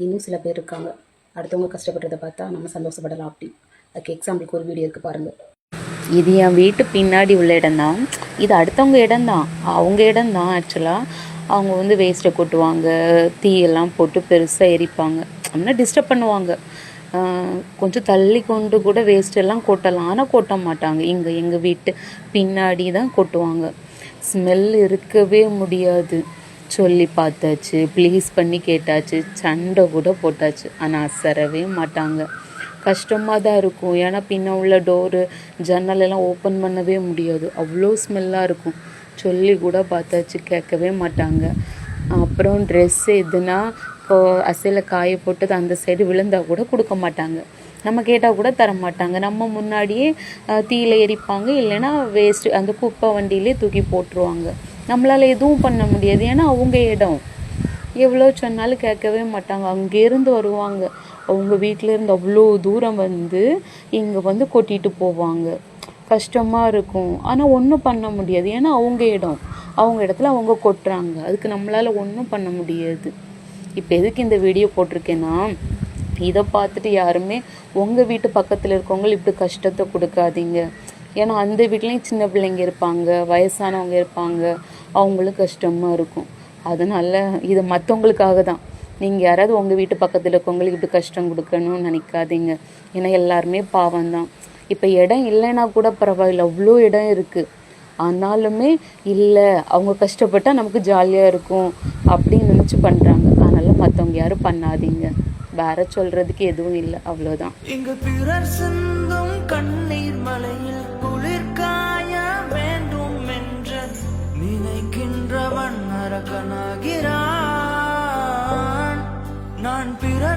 இன்னும் சில பேர் இருக்காங்க, அடுத்தவங்க கஷ்டப்படுறத பார்த்தா நம்ம சந்தோஷப்படலாம் அப்படி. அதுக்கு எக்ஸாம்பிளுக்கு ஒரு வீடியோ இருக்குது பாருங்கள். இது என் வீட்டு பின்னாடி உள்ள இடம்தான். இது அடுத்தவங்க இடம்தான், அவங்க இடம்தான். ஆக்சுவலாக அவங்க வந்து வேஸ்ட்டை கொட்டுவாங்க, தீயெல்லாம் போட்டு பெருசாக எரிப்பாங்க, அப்படின்னா டிஸ்டர்ப் பண்ணுவாங்க. கொஞ்சம் தள்ளி கொண்டு கூட வேஸ்ட்டெல்லாம் கொட்டலாம், ஆனால் கொட்ட மாட்டாங்க. இங்கே எங்கள் வீட்டு பின்னாடி தான் கொட்டுவாங்க. ஸ்மெல் இருக்கவே முடியாது. சொல்லி பார்த்தாச்சு, ப்ளீஸ் பண்ணி கேட்டாச்சு, சண்டை கூட போட்டாச்சு, ஆனால் அசரவே மாட்டாங்க. கஷ்டமாக தான் இருக்கும். ஏன்னா பின்ன உள்ள டோரு ஜன்னலெல்லாம் ஓப்பன் பண்ணவே முடியாது, அவ்வளோ ஸ்மெல்லாக இருக்கும். சொல்லி கூட பார்த்தாச்சு, கேட்கவே மாட்டாங்க. அப்புறம் ட்ரெஸ் எதுனா இப்போ அசையில் காய போட்டது அந்த சைடு விழுந்தால் கூட கொடுக்க மாட்டாங்க. நம்ம கேட்டால் கூட தர மாட்டாங்க. நம்ம முன்னாடியே தீயில எரிப்பாங்க, இல்லைன்னா வேஸ்ட்டு அந்த குப்பை வண்டியிலே தூக்கி போட்டுருவாங்க. நம்மளால் எதுவும் பண்ண முடியாது, ஏன்னா அவங்க இடம். எவ்வளோ சொன்னாலும் கேட்கவே மாட்டாங்க. அங்கேருந்து வருவாங்க, அவங்க வீட்டிலேருந்து அவ்வளோ தூரம் வந்து இங்கே வந்து கொட்டிட்டு போவாங்க. கஷ்டமாக இருக்கும், ஆனால் ஒன்றும் பண்ண முடியாது, ஏன்னா அவங்க இடம். அவங்க இடத்துல அவங்க கொட்டுறாங்க, அதுக்கு நம்மளால் ஒன்றும் பண்ண முடியாது. இப்போ எதுக்கு இந்த வீடியோ போட்டிருக்கேன்னா, இதை பார்த்துட்டு யாருமே உங்கள் வீட்டு பக்கத்தில் இருக்கவங்க இப்படி கஷ்டத்தை கொடுக்காதீங்க. ஏன்னா அந்த வீட்லேயும் சின்ன பிள்ளைங்க இருப்பாங்க, வயசானவங்க இருப்பாங்க, அவங்களும் கஷ்டமாக இருக்கும். அதனால் இது மற்றவங்களுக்காக தான். நீங்கள் யாராவது உங்கள் வீட்டு பக்கத்தில் இருக்கவங்களுக்கு இப்படி கஷ்டம் கொடுக்கணும்னு நினைக்காதீங்க. ஏன்னா எல்லாருமே பாவம்தான். இப்போ இடம் இல்லைன்னா கூட பரவாயில்ல, அவ்வளோ இடம் இருக்குது. ஆனாலுமே இல்லை, அவங்க கஷ்டப்பட்டால் நமக்கு ஜாலியாக இருக்கும் அப்படின்னு நினச்சி பண்ணுறாங்க. அதனால் மற்றவங்க யாரும் பண்ணாதீங்க. வேற சொல்கிறதுக்கு எதுவும் இல்லை, அவ்வளோதான். இங்கு பிறர் சிந்தும் கண்ணீர் மலையில் குளிர் காய வேண்டும் என்று நினைக்கின்றவன் நரகனாகிறான். நான் பிற